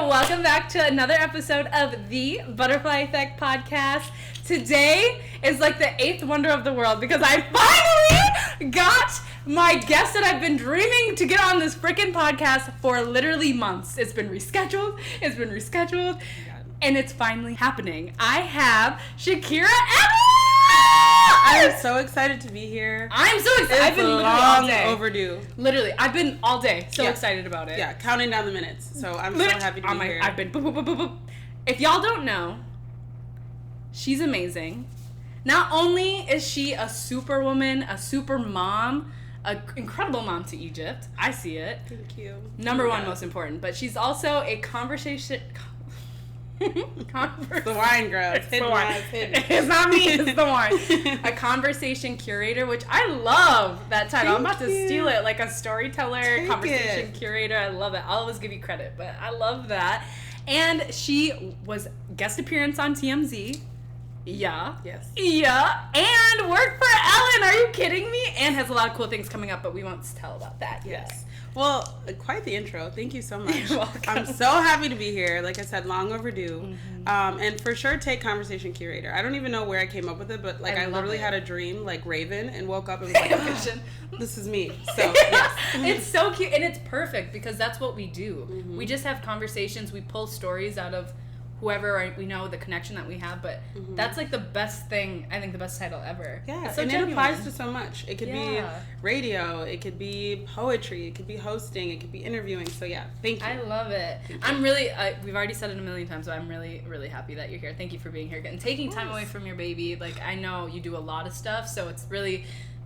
welcome back to another episode of the Butterfly Effect Podcast. Today is like the 8th wonder of the world because I finally got my guest that I've been dreaming to get on this freaking podcast for literally months. It's been rescheduled, and it's finally happening. I have Shakirah Edwards! I'm so excited to be here. I'm so excited. I've been literally all day. Overdue. Literally, I've been all day excited about it. Yeah, counting down the minutes. So I'm so happy to be here. I've been boop, boop, boop, boop, boop. If y'all don't know, she's amazing. Not only is she a super woman, a super mom, an incredible mom to Egypt. I see it. Thank you. Number one most important. But she's also a conversation... The wine, girl. It's the wine. It's not me, it's the wine. A conversation curator, which I love that title. I'm about to steal it, like a storyteller, conversation curator. I love it. I'll always give you credit, but I love that. And she was guest appearance on TMZ. Yeah. Yes. Yeah. And worked for Ellen. Are you kidding me? And has a lot of cool things coming up, but we won't tell about that. Yes. Well, quite the intro. Thank you so much. You're welcome. I'm so happy to be here. Like I said, long overdue. Mm-hmm. And for sure, take conversation curator. I don't even know where I came up with it, but like I literally had a dream, like Raven, and woke up and was like, this is me. So yes. It's so cute, and it's perfect because that's what we do. Mm-hmm. We just have conversations. We pull stories out of whoever we know, the connection that we have, but that's like the best thing, I think the best title ever. Yeah, so and genuine. it applies to so much. It could be radio, it could be poetry, it could be hosting, it could be interviewing. So yeah, thank you. I love it. I'm really, we've already said it a million times, but I'm really, really happy that you're here. Thank you for being here and taking time away from your baby. Like, I know you do a lot of stuff, so it's really,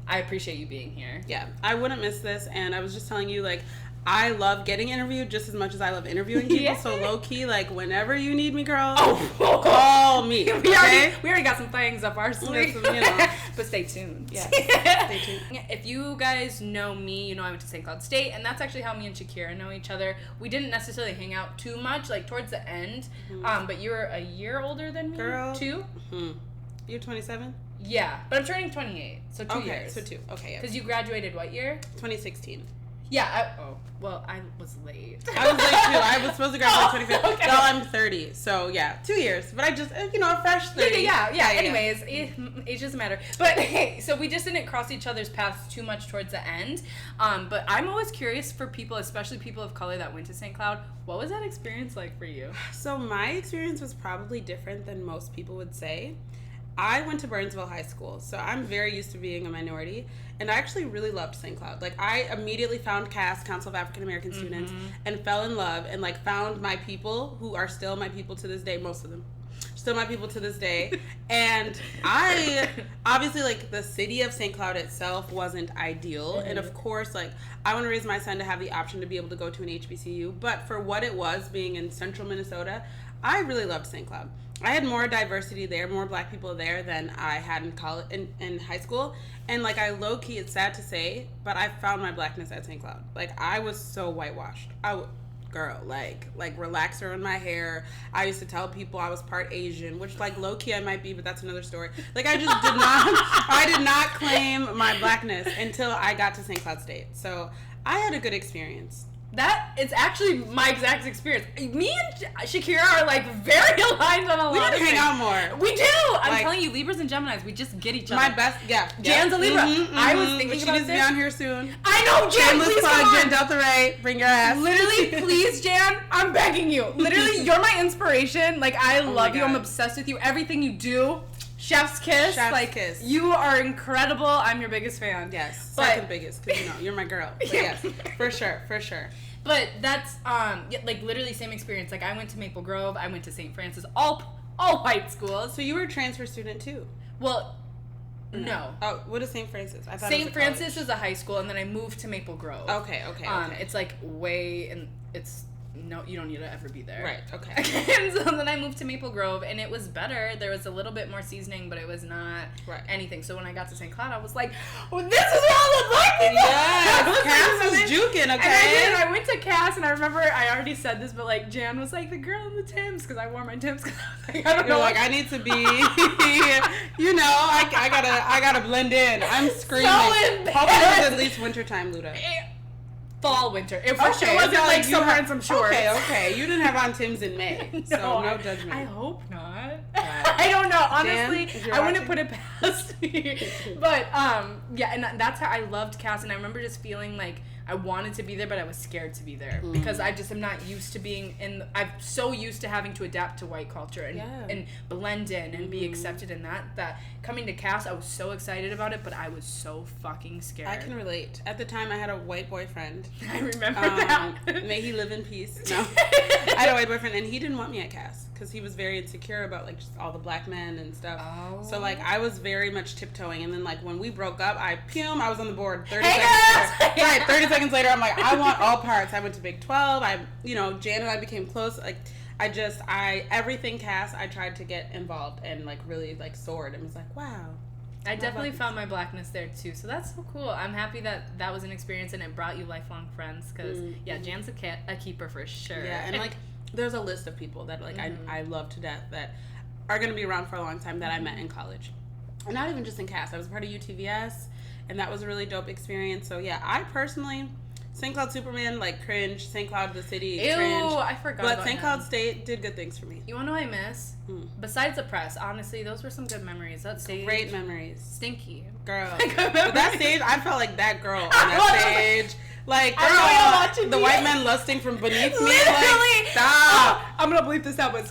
I appreciate you being here. Yeah, I wouldn't miss this, and I was just telling you, like, I love getting interviewed just as much as I love interviewing people. Yeah. So low key, like whenever you need me, girl, call me. We already got some things up our sleeve. But stay tuned. Yeah, stay tuned. If you guys know me, you know I went to St. Cloud State, and that's actually how me and Shakirah know each other. We didn't necessarily hang out too much, like towards the end. But you were a year older than me. Girl. 2. You're 27. Yeah, but I'm turning 28, so 2 years. So 2. Okay. Because you graduated what year? 2016. Yeah, I was late. I was late too. I was supposed to graduate 25th. Okay. Now I'm 30, so yeah, 2 years. But I just, a fresh 30. Yeah. Anyways, age doesn't matter. But hey, so we just didn't cross each other's paths too much towards the end. But I'm always curious for people, especially people of color that went to St. Cloud. What was that experience like for you? So my experience was probably different than most people would say. I went to Burnsville High School, so I'm very used to being a minority, and I actually really loved St. Cloud. Like, I immediately found CAS, Council of African American Students, and fell in love, and like found my people, who are still my people to this day, most of them. Still my people to this day. And I, obviously, like, the city of St. Cloud itself wasn't ideal, and of course, like, I want to raise my son to have the option to be able to go to an HBCU, but for what it was, being in central Minnesota, I really loved St. Cloud. I had more diversity there, more black people there than I had in college, in high school. And like, I low-key, it's sad to say, but I found my blackness at St. Cloud. Like, I was so whitewashed. Girl, like relaxer in my hair. I used to tell people I was part Asian, which like low-key I might be, but that's another story. Like, I just did not claim my blackness until I got to St. Cloud State. So I had a good experience. That is actually my exact experience. Me and Shakirah are like very aligned on a lot of things. We need to hang out more. We do. I'm telling you, Libras and Geminis, we just get each other. My best, yeah. Jan's a Libra. I was thinking she about needs to be on here soon. I know, Jan. Shameless Please plug, come on. Jan Delta Ray, bring your ass. Literally, please, Jan. I'm begging you. Literally, you're my inspiration. Like, I love you. I'm obsessed with you. Everything you do. Chef's kiss. Kiss. You are incredible. I'm your biggest fan. Yes. Second biggest, because you're my girl. But yes, for sure. But that's like literally same experience. Like, I went to Maple Grove, I went to St. Francis, all white schools. So you were a transfer student too? Well, no. Oh, what is St. Francis? I thought St. Francis is a high school, and then I moved to Maple Grove. Okay. It's like way, and it's no, you don't need to ever be there. Right. Okay. And so then I moved to Maple Grove, and it was better. There was a little bit more seasoning, but it was not anything. So when I got to St. Cloud, I was like, oh, this is where all the black people are. Cass was juking, okay? And I went to Cass, and I remember I already said this, but like Jan was like the girl in the Timbs, because I wore my Timbs. Like, I don't know. Like, I need to be, I gotta blend in. I'm screaming. So embarrassed. Hopefully it was at least wintertime, Luda. fall, winter. It for sure wasn't so like you summer had- and some shorts. Okay. You didn't have on Tim's in May, so no judgment. I hope not. I don't know. Honestly, Jan, I wouldn't put it past me. But yeah, and that's how I loved Cass, and I remember just feeling like I wanted to be there, but I was scared to be there because I just am not used to being in. I'm so used to having to adapt to white culture and blend in and be accepted in that coming to Cass, I was so excited about it, but I was so fucking scared. I can relate. At the time, I had a white boyfriend. I remember that. May he live in peace. No, I had a white boyfriend, and he didn't want me at Cass because he was very insecure about like just all the black men and stuff. Oh. So like I was very much tiptoeing, and then like when we broke up, I was on the board 30 Hey, seconds. girls! Right, 30 seconds later, I'm like, I want all parts. I went to Big 12. Jan and I became close. Like, everything Cass, I tried to get involved and like really like soared and was like, wow. I definitely found my blackness there too, so that's so cool. I'm happy that was an experience and it brought you lifelong friends because Jan's a keeper for sure. Yeah, and like there's a list of people that like I love to death that are gonna be around for a long time that I met in college, and not even just in Cass. I was part of UTVS, and that was a really dope experience. So yeah, I personally. St. Cloud Superman, like, cringe. St. Cloud the city, Ew, cringe. I forgot But about St. him. Cloud State did good things for me. You want to know what I miss? Besides the press, honestly, those were some good memories. That stage. Great memories. Stinky. Girl. Good But memories. that stage, I felt like that girl on that stage. Like, I know you're watching the me. white men lusting from beneath me. Literally. Like, stop. Oh, I'm going to bleep this out, but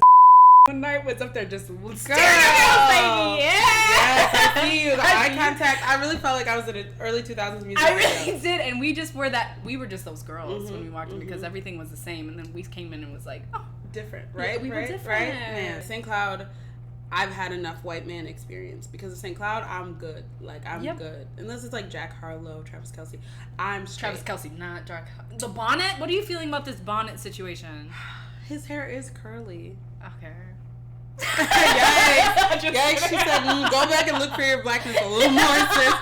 one night was up there just staring Girl. at me. Yes, I see you. The eye contact. I really felt like I was in an early 2000s music I video. really did, and we just we were just those girls when we walked in because everything was the same, and then we came in and was like, oh. Different, right? Yeah, we were right? different. Right? Man, St. Cloud, I've had enough white man experience because of St. Cloud, I'm good. Like, I'm good. Unless it's like Jack Harlow, Travis Kelce. I'm straight. Travis Kelce, not Jack. The bonnet? What are you feeling about this bonnet situation? His hair is curly. Okay. Yikes. Yikes. She said, go back and look for your blackness a little more, sis.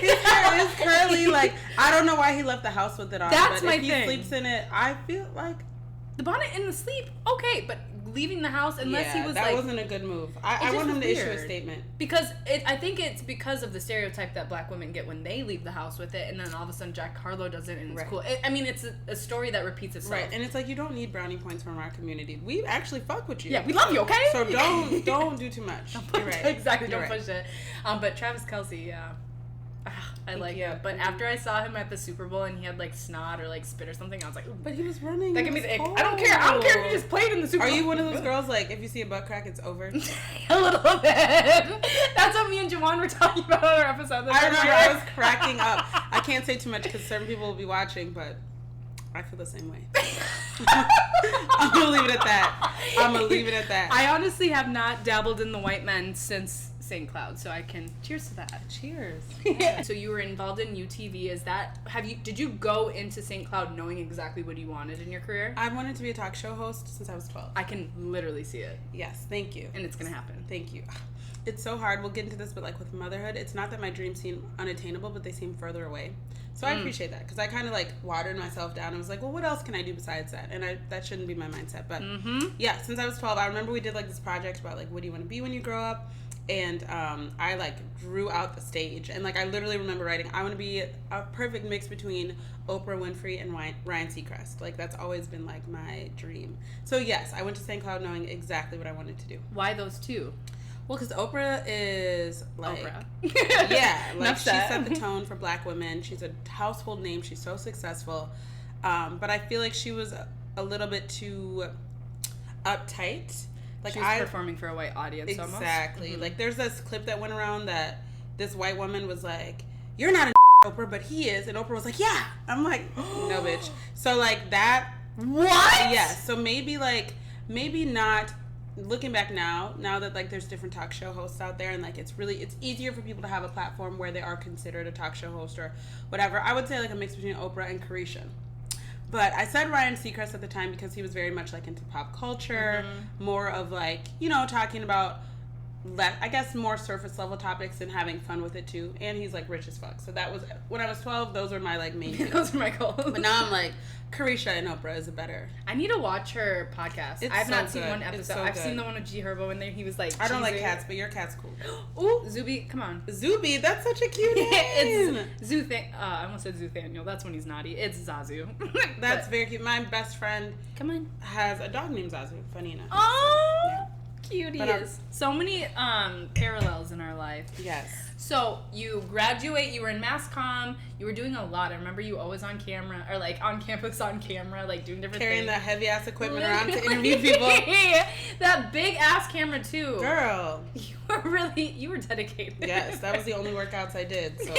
His hair is curly. Like, I don't know why he left the house with it on. That's but my if he thing. sleeps in it, I feel like... The bonnet in the sleep, okay, but leaving the house unless he was that like... wasn't a good move. I just want him was to issue a weird. statement. Because I think it's because of the stereotype that black women get when they leave the house with it, and then all of a sudden Jack Harlow does it, and it's cool. It's a story that repeats itself. Right, and it's like, you don't need brownie points from our community. We actually fuck with you. Yeah, we love you, okay? So don't do too much. You're right. Exactly, You're don't right. push it. But Travis Kelce, yeah. I like you. it. But after I saw him at the Super Bowl and he had like snot or like spit or something, I was like, ooh. But he was running. That it gave me was the ick. cold. I don't care if he just played in the Super Are Bowl. you one of those girls, like, if you see a butt crack, it's over? A little bit. That's what me and Jawan were talking about on our episode. I remember I was cracking up. I can't say too much because certain people will be watching, but I feel the same way. I'm going to leave it at that. I honestly have not dabbled in the white men since St. Cloud, so I can cheers to that. Cheers. Yeah. So you were involved in UTV. Did you go into St. Cloud knowing exactly what you wanted in your career? I wanted to be a talk show host since I was 12. I can literally see it. Yes, thank you. And it's gonna happen. Thank you. It's so hard. We'll get into this, but like with motherhood, it's not that my dreams seem unattainable, but they seem further away. So I appreciate that because I kind of like watered myself down and was like, well, what else can I do besides that? And that shouldn't be my mindset. But yeah, since I was 12, I remember we did like this project about like, what do you want to be when you grow up? And I like drew out the stage, and like I literally remember writing, I want to be a perfect mix between Oprah Winfrey and Ryan Seacrest. Like that's always been like my dream. So yes, I went to St. Cloud knowing exactly what I wanted to do. Why those two? Well, because Oprah is like, Oprah. Yeah, like Enough she said. set the tone for Black women. She's a household name. She's so successful, but I feel like she was a little bit too uptight. Like She was performing for a white audience exactly. almost. Like there's this clip that went around that this white woman was like, "You're not a Oprah, but he is," and Oprah was like, "Yeah." I'm like, "No, bitch." So like that. What? Yeah. So maybe not. Looking back now that like there's different talk show hosts out there and like it's easier for people to have a platform where they are considered a talk show host or whatever. I would say like a mix between Oprah and Carisha. But I said Ryan Seacrest at the time because he was very much like into pop culture, more of like, talking about I guess more surface level topics and having fun with it too. And he's like rich as fuck. So that was, when I was 12, those were my like main things. Those are my goals. But now I'm like, Carisha and Oprah is a better. I need to watch her podcast. I have not seen one episode. So I've seen the one with G Herbo in there. He was like, I don't like cats, but your cat's cool. Ooh, Zuby, come on. Zuby, that's such a cute name. It's I almost said Zuthaniel. That's when he's naughty. It's Zazu. That's very cute. My best friend come on has a dog named Zazu. Funny enough. Oh, yeah. Cute he is. So many parallels in our life. Yes. So you graduate, you were in mass comm, you were doing a lot. I remember you always on camera, or like on campus on camera, like doing different Carrying things. that heavy ass equipment around to interview people. That big ass camera too. Girl. You were dedicated. Yes, that was the only workouts I did. So.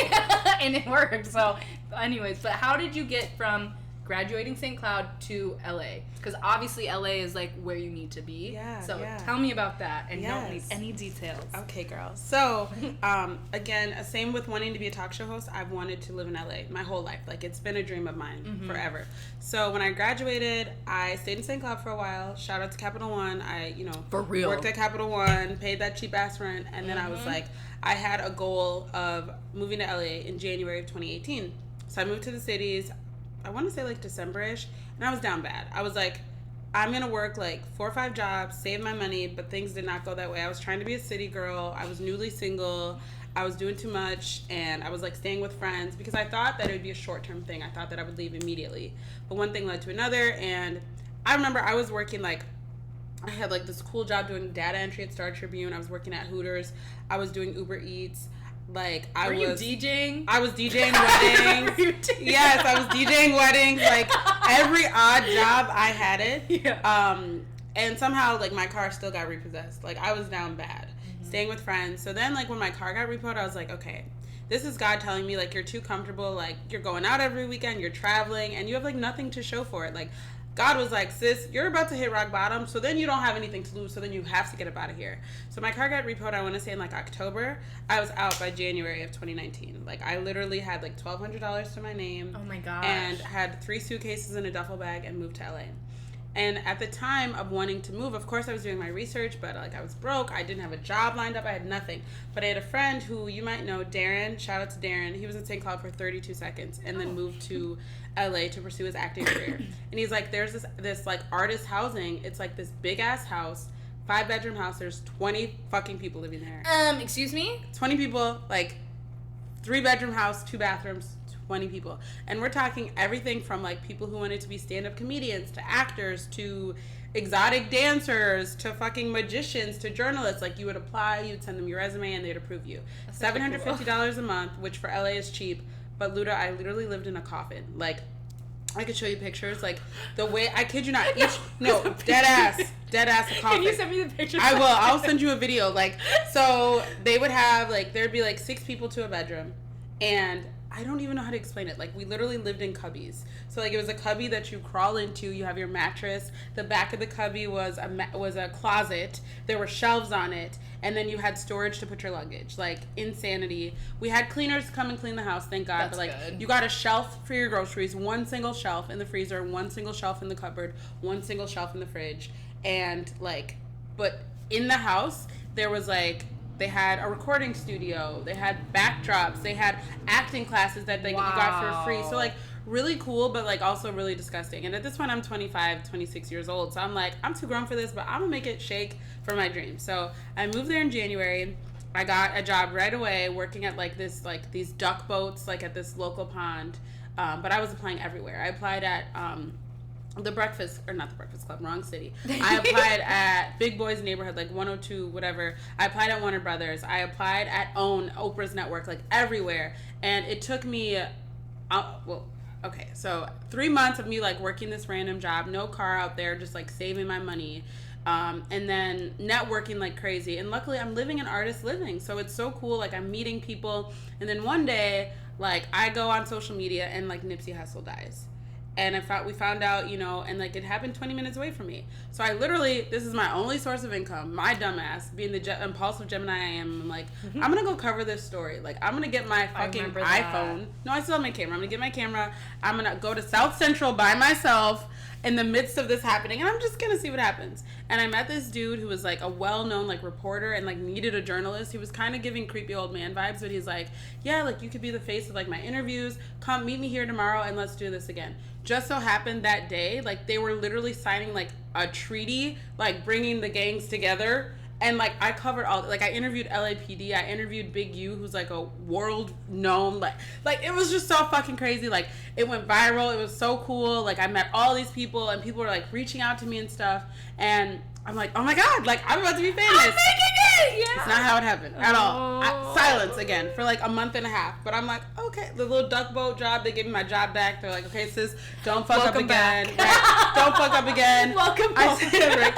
And it worked. So anyways, but how did you get from graduating St. Cloud to LA? Because obviously LA is like where you need to be. Yeah. So tell me about that, and yes. don't need any details. Okay, girl. So again, same with wanting to be a talk show host. I've wanted to live in LA my whole life. Like it's been a dream of mine forever. So when I graduated, I stayed in St. Cloud for a while. Shout out to Capital One. I for real worked at Capital One, paid that cheap ass rent, and then I was like, I had a goal of moving to LA in January of 2018. So I moved to the cities. I want to say like December-ish, and I was down bad. I was like, I'm going to work like 4 or 5 jobs, save my money, but things did not go that way. I was trying to be a city girl. I was newly single. I was doing too much, and I was like staying with friends because I thought that it would be a short-term thing. I thought that I would leave immediately. But one thing led to another, and I remember I was working like, I had like this cool job doing data entry at Star Tribune. I was working at Hooters. I was doing Uber Eats. Like I was DJing. I was DJing weddings. Yes, I was DJing weddings. Like every odd job, I had it. Yeah. And somehow like my car still got repossessed. Like I was down bad, staying with friends. So then like when my car got repoed, I was like, okay, this is God telling me like you're too comfortable. Like you're going out every weekend, you're traveling, and you have like nothing to show for it. Like God was like, sis, you're about to hit rock bottom, so then you don't have anything to lose, so then you have to get up out of here. So my car got repoed, I want to say in like October. I was out by January of 2019. Like I literally had like $1,200 to my name. Oh my gosh. And had 3 suitcases and a duffel bag and moved to LA. And at the time of wanting to move, of course I was doing my research, but like I was broke. I didn't have a job lined up. I had nothing. But I had a friend who you might know, Darren. Shout out to Darren. He was in St. Cloud for 32 seconds and then moved to LA to pursue his acting career. And he's like, there's this like artist housing. It's like this big ass house, 5-bedroom house. There's 20 fucking people living there. Excuse me? 20 people, like 3-bedroom house, 2 bathrooms. 20 people. And we're talking everything from like people who wanted to be stand-up comedians to actors to exotic dancers to fucking magicians to journalists. Like you would apply, you'd send them your resume, and they'd approve you. $750 a month, which for LA is cheap. But Luda, I literally lived in a coffin. Like I could show you pictures. Like the way, I kid you not, dead ass a coffin. Can you send me the pictures? I will. I'll send you a video. Like, so they would have like, there'd be like 6 people to a bedroom, and I don't even know how to explain it. Like, we literally lived in cubbies. So, like, it was a cubby that you crawl into. You have your mattress. The back of the cubby was a closet. There were shelves on it. And then you had storage to put your luggage. Like, insanity. We had cleaners come and clean the house, thank God. That's but, like, good. You got a shelf for your groceries. 1 single shelf in the freezer. 1 single shelf in the cupboard. 1 single shelf in the fridge. And, like, but in the house, there was, like, they had a recording studio. They had backdrops. They had acting classes that you got for free. So, like, really cool, but, like, also really disgusting. And at this point, I'm 25, 26 years old. So I'm like, I'm too grown for this, but I'm going to make it shake for my dream. So I moved there in January. I got a job right away working at, like, these duck boats, like, at this local pond. But I was applying everywhere. I applied at not the Breakfast Club, wrong city. I applied at Big Boys Neighborhood, like 102, whatever. I applied at Warner Brothers. I applied at OWN, Oprah's network, like everywhere. And it took me, so 3 months of me like working this random job, no car out there, just like saving my money. And then networking like crazy. And luckily I'm living an artist living. So it's so cool. Like I'm meeting people. And then one day, like I go on social media and like Nipsey Hussle dies. And we found out, and like it happened 20 minutes away from me. So I literally, this is my only source of income. My dumbass, being the impulsive Gemini I am, I'm like, I'm going to go cover this story. Like, I'm going to get my fucking iPhone. No, I still have my camera. I'm going to get my camera. I'm going to go to South Central by myself. in the midst of this happening, and I'm just gonna see what happens. And I met this dude who was like a well-known like reporter and like needed a journalist. He was kind of giving creepy old man vibes, but he's like, yeah, like you could be the face of like my interviews. Come meet me here tomorrow and let's do this again. Just so happened that day, like they were literally signing like a treaty, like bringing the gangs together. And, like, I covered all, like, I interviewed LAPD, I interviewed Big U, who's, like, a world-known, like, it was just so fucking crazy, like, it went viral, it was so cool, like, I met all these people, and people were, like, reaching out to me and stuff, and I'm like, oh my god, like, I'm about to be famous. I'm making it! Yeah. It's not how it happened at all. Silence again for like a month and a half. But I'm like, okay, the little duck boat job, they gave me my job back. They're like, okay, sis, don't fuck up again. Right? Don't fuck up again. Welcome I said, right,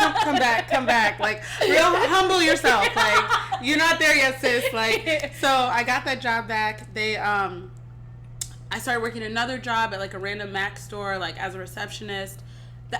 come back. Like, real humble yourself. Like, you're not there yet, sis. Like, so I got that job back. I started working another job at like a random Mac store, like as a receptionist.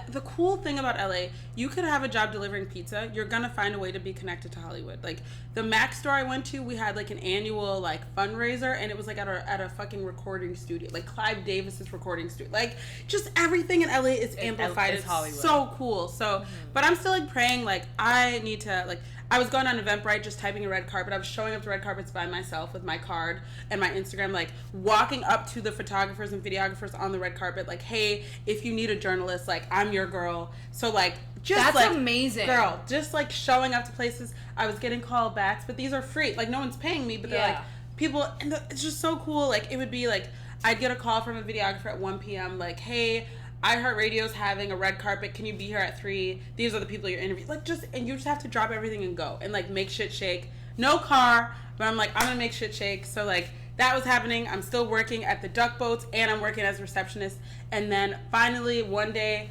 The cool thing about LA, you could have a job delivering pizza. You're gonna find a way to be connected to Hollywood. Like the Mac store I went to, we had like an annual like fundraiser, and it was like at a fucking recording studio, like Clive Davis's recording studio. Like just everything in LA is amplified. It's Hollywood. So cool. So, but I'm still like praying. Like I need to like. I was going on Eventbrite, just typing a red carpet. I was showing up to red carpets by myself with my card and my Instagram, like walking up to the photographers and videographers on the red carpet, like, hey, if you need a journalist, like, I'm your girl. So, like, just that's like, amazing. Girl, just like showing up to places. I was getting callbacks, but these are free. Like, no one's paying me, but they're like, people, and it's just so cool. Like, it would be like, I'd get a call from a videographer at 1 p.m., like, hey, iHeartRadio's having a red carpet. Can you be here at 3? These are the people you're interviewing. Like, and you just have to drop everything and go and, like, make shit shake. No car, but I'm like, I'm gonna make shit shake. So, like, that was happening. I'm still working at the duck boats, and I'm working as a receptionist. And then, finally, one day,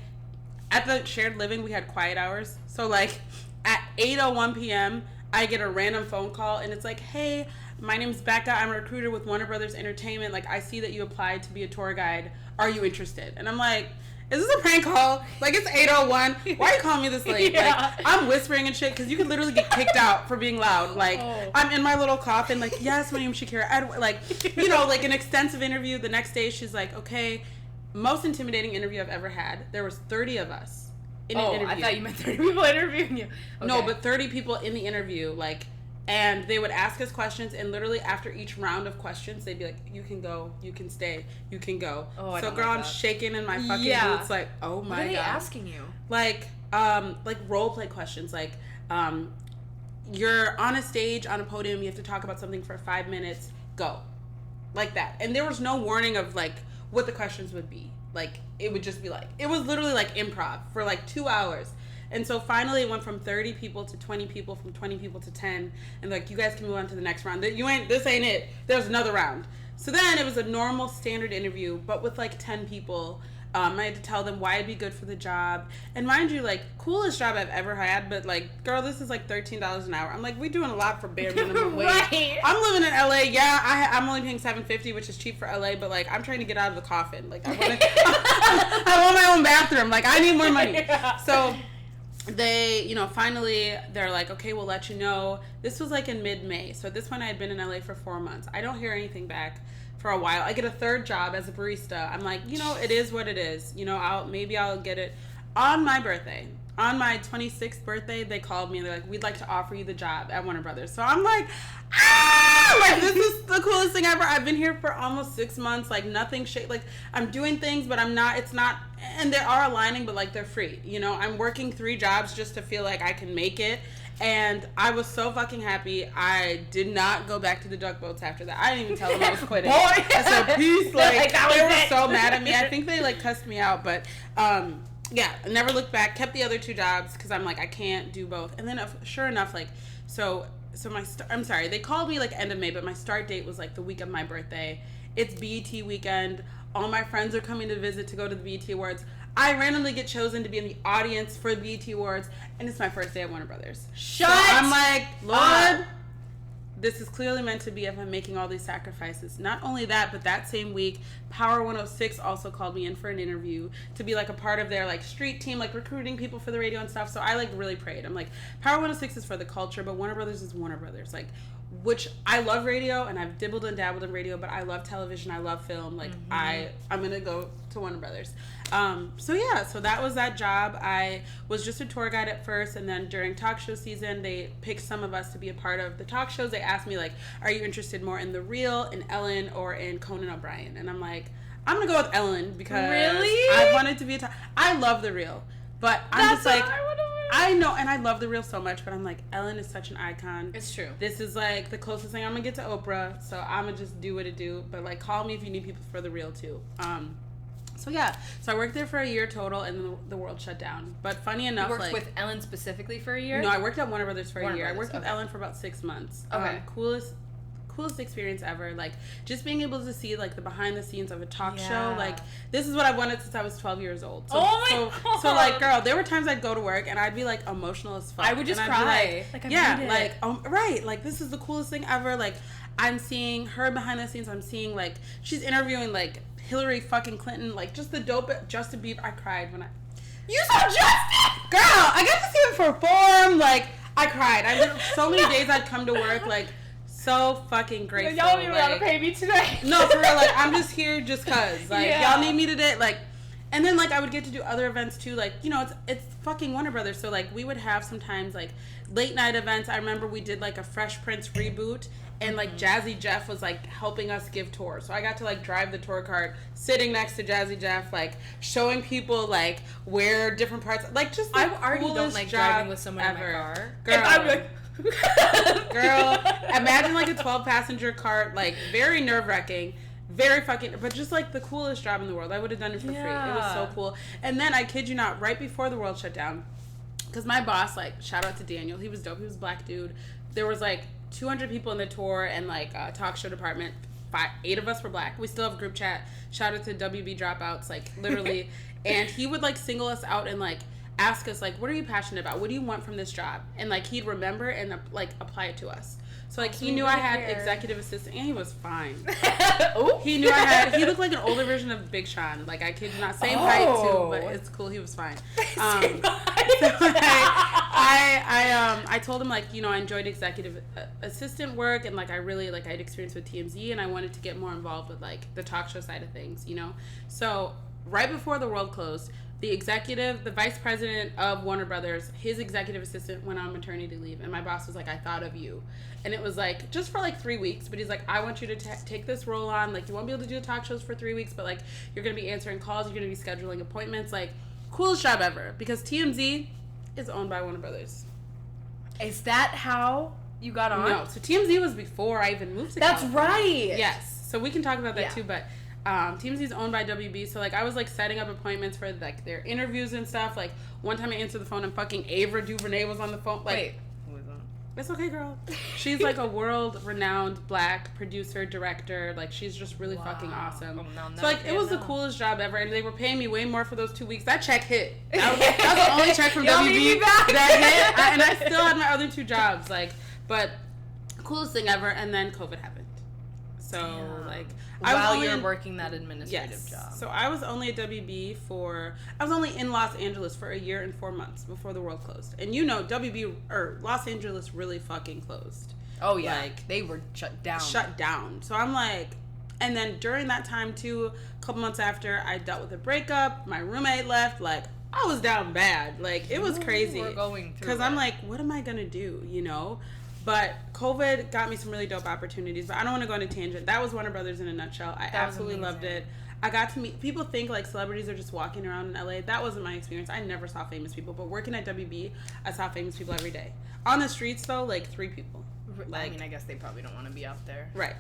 at the shared living, we had quiet hours. So, like, at 8:01 p.m., I get a random phone call, and it's like, hey, my name's Becca. I'm a recruiter with Warner Brothers Entertainment. Like, I see that you applied to be a tour guide. Are you interested? And I'm like, is this a prank call? Like, it's 8:01. Why are you calling me this late? Yeah. Like, I'm whispering and shit, because you could literally get kicked out for being loud. Like, I'm in my little coffin, like, yes, my name's Shakirah Edwards. Like, you know, like an extensive interview. The next day, she's like, okay, most intimidating interview I've ever had. There was 30 of us in an interview. I thought you meant 30 people interviewing you. Okay. No, but 30 people in the interview, like, and they would ask us questions, and literally after each round of questions, they'd be like, you can go, you can stay, you can go. Oh, so girl, I'm shaking in my fucking boots, like, oh my god. What are they asking you? Like role play questions, like, you're on a stage, on a podium, you have to talk about something for 5 minutes, go. Like that. And there was no warning of, like, what the questions would be. Like, it would just be like, it was literally like improv for like 2 hours. And so finally it went from 30 people to 20 people, from 20 people to 10. And like, you guys can move on to the next round. This ain't it. There's another round. So then it was a normal standard interview, but with like 10 people. I had to tell them why I'd be good for the job. And mind you, like, coolest job I've ever had, but like, girl, this is like $13 an hour. I'm like, we doing a lot for bare minimum wage. Right. I'm living in LA. Yeah, I'm only paying $7.50, which is cheap for LA, but like, I'm trying to get out of the coffin. Like, I want my own bathroom. Like, I need more money. Yeah. So they, you know, finally they're like, okay, we'll let you know. This was like in mid-May. So at this point I had been in LA for 4 months. I don't hear anything back for a while. I get a third job as a barista. I'm like, you know, it is what it is. You know, I'll get it. On my birthday, on my 26th birthday, they called me and they're like, we'd like to offer you the job at Warner Brothers. So I'm like, like, this is the coolest thing ever. I've been here for almost 6 months. Like, nothing like, I'm doing things, but it's not, and they are aligning, but like, they're free. You know, I'm working 3 jobs just to feel like I can make it. And I was so fucking happy. I did not go back to the duck boats after that. I didn't even tell them I was quitting. I said, peace. Like, they were so mad at me. I think they like cussed me out, but yeah, I never looked back. Kept the other 2 jobs because I'm like, I can't do both. And then sure enough, like, so I'm sorry, they called me like end of May, but my start date was like the week of my birthday. It's BET weekend. All my friends are coming to visit to go to the BET Awards. I randomly get chosen to be in the audience for the BET Awards, and it's my first day at Warner Brothers. So I'm like, Lord, this is clearly meant to be if I'm making all these sacrifices. Not only that, but that same week, Power 106 also called me in for an interview to be like a part of their like street team, like recruiting people for the radio and stuff. So I like really prayed. I'm like, Power 106 is for the culture, but Warner Brothers is Warner Brothers. Like, which I love radio, and I've dibbled and dabbled in radio, but I love television, I love film. Like, I'm gonna go to Warner Brothers. So that was that job. I was just a tour guide at first, and then during talk show season, they picked some of us to be a part of the talk shows. They asked me, like, are you interested more in The Real, in Ellen, or in Conan O'Brien? And I'm like, I'm gonna go with Ellen, because I wanted to be I love The Real, but I'm just like, I know, and I love The Real so much, but I'm like, Ellen is such an icon. It's true. This is like the closest thing I'm gonna get to Oprah, so I'm gonna just do what it do. But like, call me if you need people for The Real too. So I worked there for a year total, and then the world shut down. But funny enough, you worked with Ellen specifically for a year? No, I worked at Warner Brothers for a year. I worked with Ellen for about 6 months. Okay. Coolest experience ever. Like, just being able to see like the behind the scenes of a talk show. Like, this is what I've wanted since I was 12 years old. So, God. So like, girl, there were times I'd go to work and I'd be like emotional as fuck. I would just cry. Like this is the coolest thing ever. Like, I'm seeing her behind the scenes. I'm seeing like she's interviewing like Hillary fucking Clinton. Like, just the dope Justin Bieber. I cried when you saw Justin, girl. I got to see him perform. Like, I cried. So many days I'd come to work like. So fucking grateful. Y'all don't even want to pay me today. No, for real. Like, I'm just here just cause. Like, y'all need me today. Like, and then like I would get to do other events too. Like, you know, it's fucking Warner Brothers. So like we would have sometimes like late night events. I remember we did like a Fresh Prince reboot, and like Jazzy Jeff was like helping us give tours. So I got to like drive the tour cart, sitting next to Jazzy Jeff, like showing people like where different parts. Like, just the I already don't like driving with someone in my car. Girl. And I'm like. Girl, imagine like a 12-passenger cart, like very nerve-wracking, very fucking, but just like the coolest job in the world. I would have done it for free. It was so cool. And then I kid you not, right before the world shut down, because my boss, like, shout out to Daniel, he was dope. He was a black dude. There was like 200 people in the tour and like talk show department. 8 of us were black. We still have a group chat. Shout out to WB dropouts, like literally. And he would like single us out and like ask us like, what are you passionate about? What do you want from this job? And like he'd remember and like apply it to us. So like he knew I had executive assistant, and he was fine. He knew he looked like an older version of Big Sean. Like, I kid you not, same height too, but it's cool. He was fine. I told him, like, you know, I enjoyed executive assistant work, and like I really like I had experience with TMZ, and I wanted to get more involved with like the talk show side of things, you know. So right before the world closed, the vice president of Warner Brothers, his executive assistant went on maternity leave, and my boss was like, I thought of you. And it was like, just for like 3 weeks, but he's like, I want you to take this role on, like, you won't be able to do the talk shows for 3 weeks, but like, you're going to be answering calls, you're going to be scheduling appointments, like, coolest job ever, because TMZ is owned by Warner Brothers. Is that how you got on? No, so TMZ was before I even moved to California. That's right! Yes, so we can talk about that too, but TMZ is owned by WB, so like I was like setting up appointments for like their interviews and stuff. Like, one time I answered the phone and fucking Ava DuVernay was on the phone. Like, wait, who was that? It's okay, girl. She's like a world-renowned black producer, director. Like, she's just really fucking awesome. So like, it was the coolest job ever, and they were paying me way more for those 2 weeks. That check hit. That was the only check from WB that hit, and I still had my other 2 jobs. Like, but coolest thing ever. And then COVID happened. So like, while you're working that administrative job. So I was only at WB I was only in Los Angeles for a year and 4 months before the world closed. And you know, Los Angeles really fucking closed. Oh yeah, like, they were shut down. So I'm like, and then during that time too, a couple months after, I dealt with a breakup. My roommate left. Like, I was down bad. Like, it was crazy. We're going through. Because I'm like, what am I gonna do? You know. But COVID got me some really dope opportunities. But I don't want to go on a tangent. That was Warner Brothers in a nutshell. I absolutely loved it. I got to meet... People think, like, celebrities are just walking around in LA. That wasn't my experience. I never saw famous people. But working at WB, I saw famous people every day. On the streets, though, like, 3 people. Like, I mean, I guess they probably don't want to be out there. Right.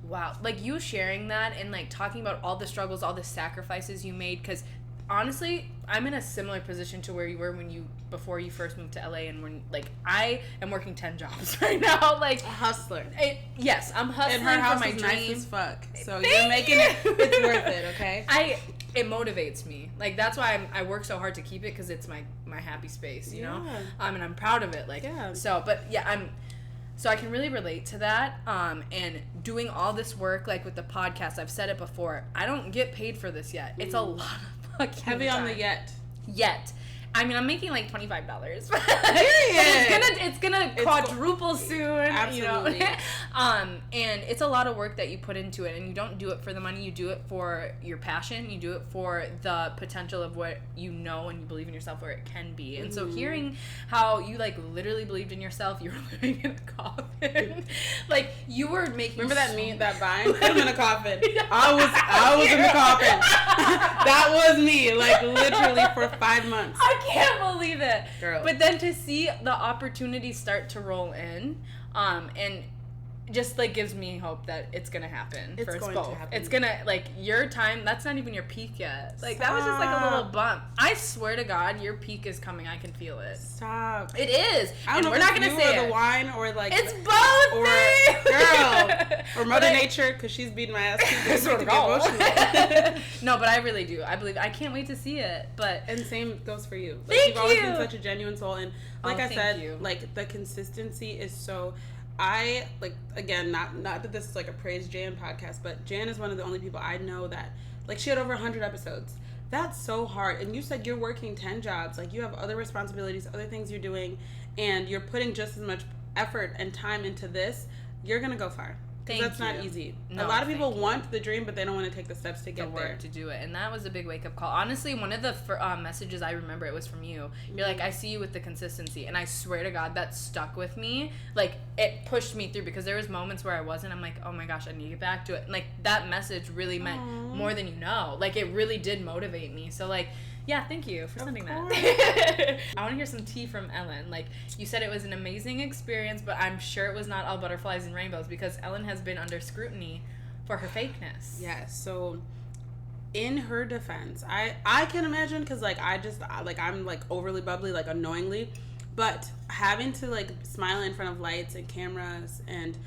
Wow. Like, you sharing that and, like, talking about all the struggles, all the sacrifices you made. Because, honestly, I'm in a similar position to where you were before you first moved to LA, and when, like, I am working 10 jobs right now, like a hustler. Yes, I'm hustling and her house for my is dream. Nice as fuck. So you're making it. It's worth it, okay? It motivates me. Like, that's why I work so hard to keep it, because it's my happy space, you know. And I'm proud of it. Like, so, but yeah, So I can really relate to that, and doing all this work, like with the podcast, I've said it before, I don't get paid for this yet. It's a lot of fucking heavy time. on the yet. I mean, I'm making like $25. Period. It's gonna quadruple soon. Absolutely. And it's a lot of work that you put into it, and you don't do it for the money. You do it for your passion. You do it for the potential of what you know and you believe in yourself where it can be. And so hearing how you like literally believed in yourself, you were living in a coffin. Like you were making. Remember that vine? Put him in a coffin. I was in the coffin. That was me. Like literally for 5 months. I can't believe it. Girl. But then to see the opportunities start to roll in, and just like gives me hope that it's gonna happen for us both. It's gonna, like, your time, that's not even your peak yet. Like, that was just like a little bump. I swear to God, your peak is coming. I can feel it. Stop. It is. I don't know we're if not gonna say or the wine or like it's both. or girl or Mother Nature, because she's beating my ass too. To be emotional. No, but I really do. I believe. I can't wait to see it. But and same goes for you. Thank you've always you. been such a genuine soul, and like I said, like the consistency is so. I like, again, not that this is like a praise Jan podcast, but Jan is one of the only people I know that, like, she had over 100 episodes. That's so hard. And you said you're working 10 jobs, like you have other responsibilities, other things you're doing, and you're putting just as much effort and time into this. You're gonna go far. That's not easy. No, a lot of people want the dream, but they don't want to take the steps to get the work there. To do it. And that was a big wake-up call. Honestly, one of the messages I remember, it was from you. You're like, I see you with the consistency. And I swear to God, that stuck with me. Like, it pushed me through, because there was moments where I wasn't. I'm like, oh my gosh, I need to get back to it. And, like, that message really meant more than you know. Like, it really did motivate me. So, like, yeah, thank you for sending that. I want to hear some tea from Ellen. Like, you said it was an amazing experience, but I'm sure it was not all butterflies and rainbows, because Ellen has been under scrutiny for her fakeness. Yes. So, in her defense, I can imagine, because, like, I'm, like, overly bubbly, like, annoyingly, but having to, like, smile in front of lights and cameras and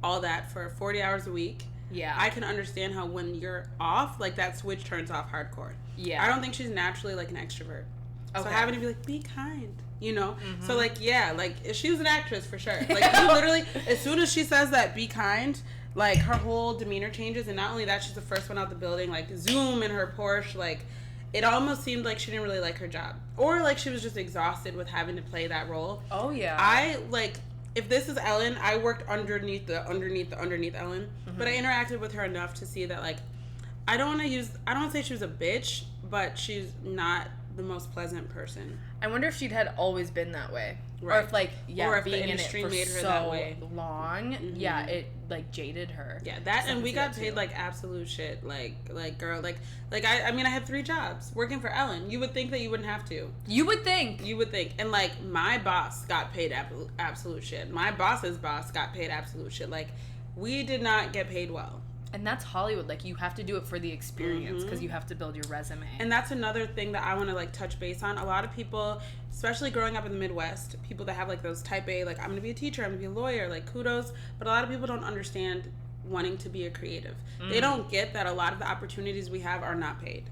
all that for 40 hours a week, yeah, I can understand how when you're off, like, that switch turns off hardcore. Yeah. I don't think she's naturally, like, an extrovert. Okay. So having to be like, be kind, you know? Mm-hmm. So, like, yeah, like, she was an actress for sure. Like, you literally, as soon as she says that, be kind, like, her whole demeanor changes. And not only that, she's the first one out the building, like, zoom in her Porsche. Like, it almost seemed like she didn't really like her job. Or, like, she was just exhausted with having to play that role. Oh, yeah. If this is Ellen, I worked underneath Ellen, mm-hmm. but I interacted with her enough to see that, like, I don't want to say she was a bitch, but she's not the most pleasant person. I wonder if she'd had always been that way. Right. Or if, like, or if being the industry in it for made her so that way. long, mm-hmm. yeah, it, like, jaded her. Yeah, that, and we got paid, like, absolute shit. Like, girl, like, I mean, I had 3 jobs working for Ellen. You would think that you wouldn't have to. You would think. And, like, my boss got paid absolute shit. My boss's boss got paid absolute shit. Like, we did not get paid well. And that's Hollywood. Like, you have to do it for the experience, because you have to build your resume. And that's another thing that I want to, like, touch base on. A lot of people, especially growing up in the Midwest, people that have, like, those type A, like, I'm going to be a teacher, I'm going to be a lawyer, like, kudos. But a lot of people don't understand wanting to be a creative. They don't get that a lot of the opportunities we have are not paid.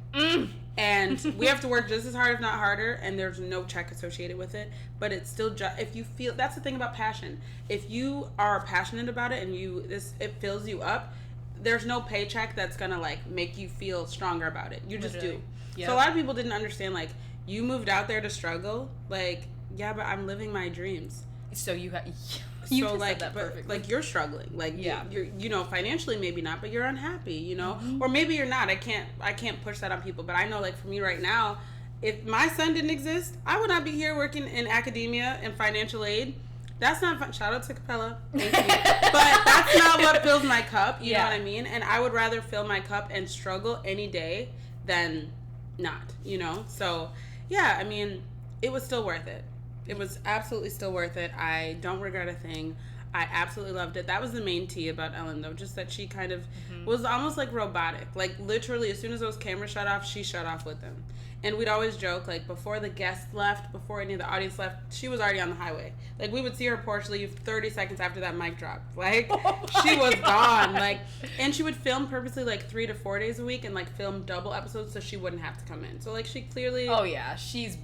And we have to work just as hard, if not harder, and there's no check associated with it. But it's still if you feel, that's the thing about passion. If you are passionate about it and it fills you up, there's no paycheck that's gonna, like, make you feel stronger about it. You just do. Yep. So a lot of people didn't understand, like, you moved out there to struggle. Like, yeah, but I'm living my dreams. So you so, like, said that perfectly. But, like, you're struggling. Like, yeah, you're, you know, financially maybe not, but you're unhappy, you know? Mm-hmm. Or maybe you're not. I can't push that on people. But I know, like, for me right now, if my son didn't exist, I would not be here working in academia and financial aid. That's not fun. Shout out to Capella. Thank you. But that's not what fills my cup. You know what I mean? And I would rather fill my cup and struggle any day than not, you know? So, yeah, I mean, it was still worth it. It was absolutely still worth it. I don't regret a thing. I absolutely loved it. That was the main tea about Ellen, though. Just that she kind of was almost, like, robotic. Like, literally, as soon as those cameras shut off, she shut off with them. And we'd always joke, like, before the guests left, before any of the audience left, she was already on the highway. Like, we would see her Porsche leave 30 seconds after that mic dropped. Like, she was gone. Like, and she would film purposely, like, 3 to 4 days a week and, like, film double episodes so she wouldn't have to come in. So, like, she clearly... Oh, yeah. She's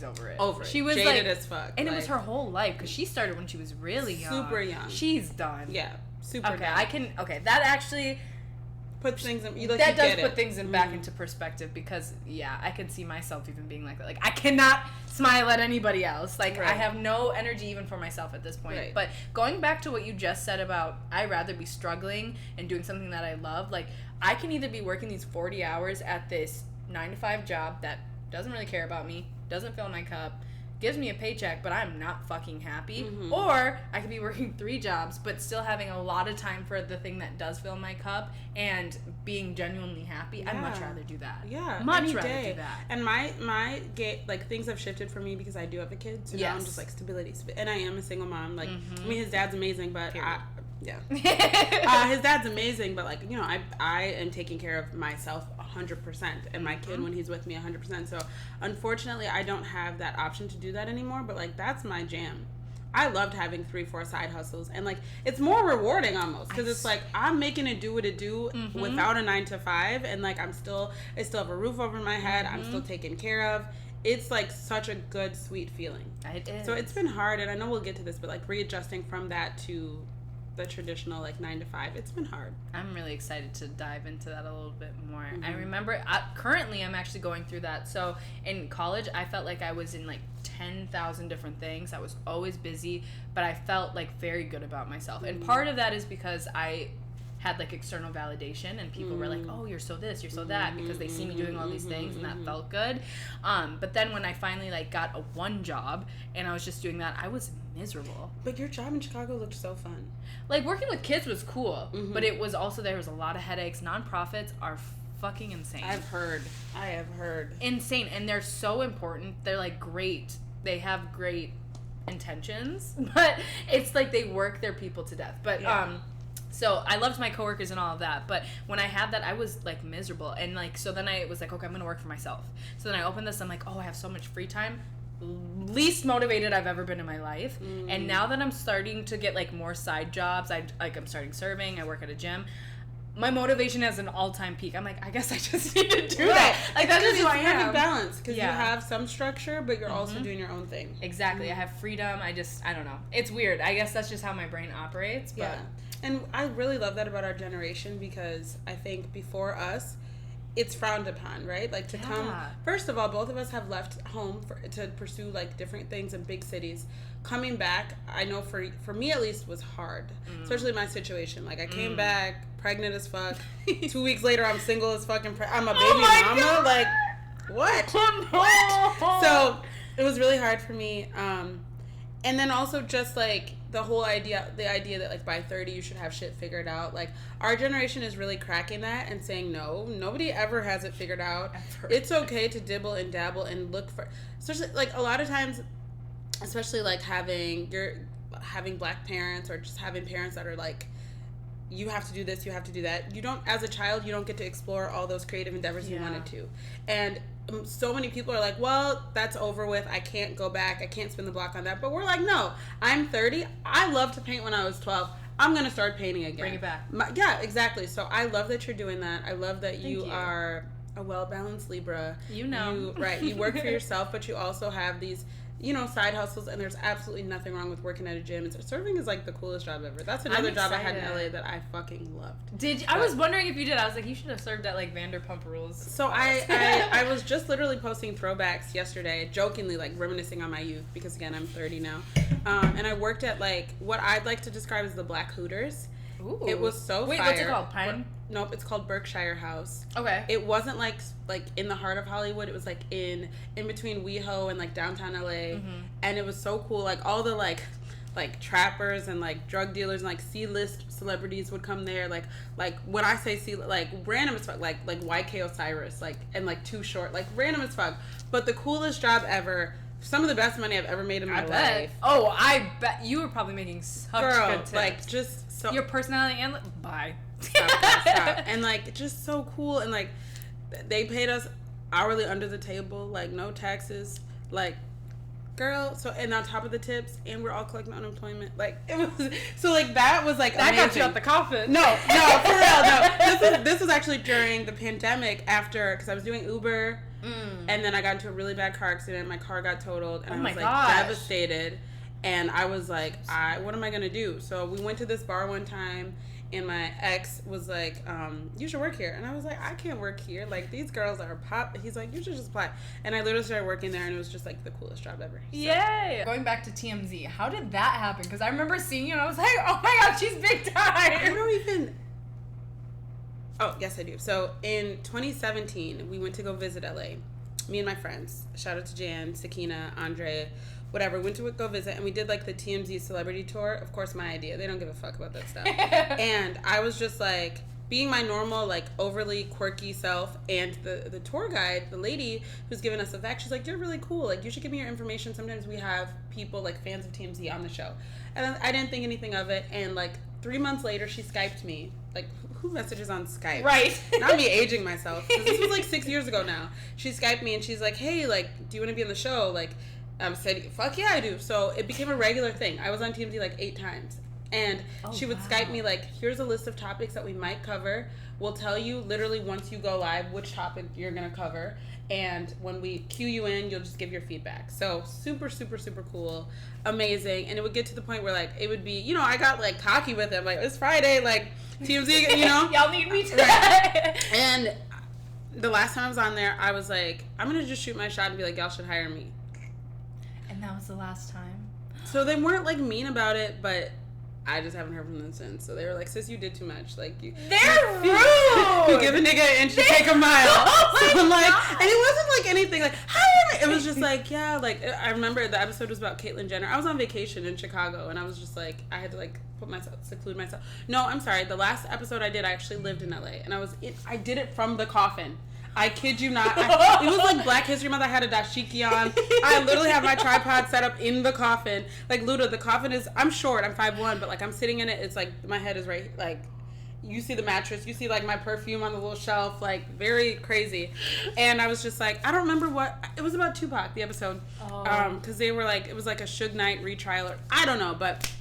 over it. She was, jaded, like, as fuck. And, like, it was her whole life, because she started when she was really young. Super young. She's done. Yeah. Super done. That actually... Put things in, things back into perspective, because I can see myself even being like that. Like, I cannot smile at anybody else. Like, Right. I have no energy even for myself at this point. Right. But going back to what you just said about I'd rather be struggling and doing something that I love, like, I can either be working these 40 hours at this 9-to-5 job that doesn't really care about me, doesn't fill my cup, gives me a paycheck, but I'm not fucking happy. Or I could be working 3 jobs, but still having a lot of time for the thing that does fill my cup and being genuinely happy. I'd much rather do that. Yeah, Much rather do that. And my like things have shifted for me because I do have a kid, so now I'm just like stability. And I am a single mom. Like, I mean, his dad's amazing, but his dad's amazing, but like, you know, I am taking care of myself 100%, and my kid when he's with me 100%. So unfortunately, I don't have that option to do that anymore. But like, that's my jam. I loved having 3-4 side hustles, and like, it's more rewarding almost because it's like I'm making it do what it do without a 9-to-5, and like I still have a roof over my head. I'm still taken care of. It's like such a good, sweet feeling. It is. So it's been hard, and I know we'll get to this, but like readjusting from that to the traditional like 9-to-5, it's been hard. I'm really excited to dive into that a little bit more. I remember currently I'm actually going through that. So in college, I felt like I was in like 10,000 different things. I was always busy, but I felt like very good about myself. And part of that is because I had like external validation, and people were like, oh, you're so this, you're so that, because they see me doing all these things, and that felt good. But then when I finally like got a one job and I was just doing that, I was miserable. But your job in Chicago looked so fun. Like, working with kids was cool, but it was also, there was a lot of headaches. Nonprofits are fucking insane. I have heard. Insane. And they're so important. They're like great. They have great intentions, but it's like they work their people to death. But so I loved my coworkers and all of that, but when I had that, I was like miserable. And like, so then I was like, okay, I'm gonna work for myself. So then I opened this, I'm like, oh, I have so much free time. Least motivated I've ever been in my life. And now that I'm starting to get like more side jobs, I'm starting serving, I work at a gym, my motivation has an all-time peak. I'm like, I guess I just need to do that. Like, that's just who I am. Perfect balance, because you have some structure, but you're also doing your own thing. Exactly. I have freedom. I don't know. It's weird. I guess that's just how my brain operates. But. Yeah. And I really love that about our generation, because I think before us, it's frowned upon, right? Like, to come, first of all, both of us have left home to pursue like different things in big cities. Coming back, I know for me at least, was hard, especially my situation. Like, I came back pregnant as fuck. 2 weeks later, I'm single as fuck, and I'm a baby mama. God. Like, what? So it was really hard for me. And then also just like the idea that like by 30 you should have shit figured out. Like, our generation is really cracking that and saying, no, nobody ever has it figured out. It's okay to dibble and dabble and look for, especially like a lot of times, especially like having Black parents, or just having parents that are like, you have to do this, you have to do that. You don't, as a child, you don't get to explore all those creative endeavors you wanted to. And so many people are like, well, that's over with. I can't go back. I can't spin the block on that. But we're like, no, I'm 30. I loved to paint when I was 12. I'm going to start painting again. Bring it back. Yeah, exactly. So I love that you're doing that. I love that you are a well-balanced Libra. You know. You work for yourself, but you also have these, side hustles, and there's absolutely nothing wrong with working at a gym. And serving is like the coolest job ever. That's another job I had in LA that I fucking loved. I was wondering if you did. I was like, you should have served at like Vanderpump Rules. So I was just literally posting throwbacks yesterday, jokingly, like reminiscing on my youth, because again, I'm 30 now. And I worked at like what I'd like to describe as the Black Hooters. Ooh. It was so Wait, fire. what's it called? Pine? Nope, it's called Berkshire House. Okay. It wasn't like in the heart of Hollywood. It was like in between WeHo and like downtown LA, and it was so cool. Like all the like trappers and like drug dealers and like C-list celebrities would come there. Like when I say like random as fuck, like YK Osiris, like, and like Too Short, like random as fuck. But the coolest job ever. Some of the best money I've ever made in my life. Oh, I bet you were probably making such good tips. Like just so your personality and bye. Stop. And like just so cool, and like they paid us hourly under the table, like no taxes, like girl. So, and on top of the tips, and we're all collecting unemployment. Like it was so like that was like that amazing. got you out the coffin. No, for real. No, this was actually during the pandemic, after, because I was doing Uber. And then I got into a really bad car accident. My car got totaled, and I was like devastated. And I was like, what am I gonna do? So we went to this bar one time, and my ex was like, you should work here. And I was like, I can't work here. Like, these girls are pop. He's like, you should just apply. And I literally started working there, and it was just like the coolest job ever. So. Yay! Going back to TMZ, how did that happen? Because I remember seeing you and I was like, oh my god, she's big time. I don't even... Oh, yes, I do. So in 2017, we went to go visit LA. Me and my friends. Shout out to Jan, Sakina, Andre, whatever. Went to go visit, and we did like the TMZ celebrity tour. Of course, my idea. They don't give a fuck about that stuff. And I was just like, being my normal, like, overly quirky self, and the tour guide, the lady who's giving us the fact, she's like, you're really cool. Like, you should give me your information. Sometimes we have people, like, fans of TMZ on the show. And then I didn't think anything of it, and, like, 3 months later, she Skyped me. Like, who messages on Skype? Right. Not me aging myself. This was, like, 6 years ago now. She Skyped me, and she's like, hey, like, do you want to be on the show? Like, I said, fuck yeah, I do. So it became a regular thing. I was on TMZ, like, 8 times. And she would Skype me, like, here's a list of topics that we might cover. We'll tell you literally once you go live which topic you're going to cover. And when we cue you in, you'll just give your feedback. So super, super, super cool. Amazing. And it would get to the point where, like, it would be, you know, I got, like, cocky with it. Like, it's Friday, like, TMZ, you know? Y'all need me today. Right. And the last time I was on there, I was like, I'm going to just shoot my shot and be like, y'all should hire me. And that was the last time? So they weren't, like, mean about it, but... I just haven't heard from them since. So they were like, sis, you did too much. Like, they're rude. You give a nigga an inch, you take a mile. Oh so I'm like, God. and it wasn't like anything like, hi. It was just like, yeah, like, I remember the episode was about Caitlyn Jenner. I was on vacation in Chicago, and I was just like, I had to like seclude myself. No, I'm sorry. The last episode I did, I actually lived in LA, and I did it from the coffin. I kid you not. It was like Black History Month. I had a dashiki on. I literally have my tripod set up in the coffin. Like, Luda, the coffin is, I'm short, I'm 5'1", but like I'm sitting in it, it's like my head is right, like, you see the mattress, you see like my perfume on the little shelf, like very crazy. And I was just like, I don't remember what, it was about Tupac, the episode. Because they were like, it was like a Suge Knight retrial, or I don't know, but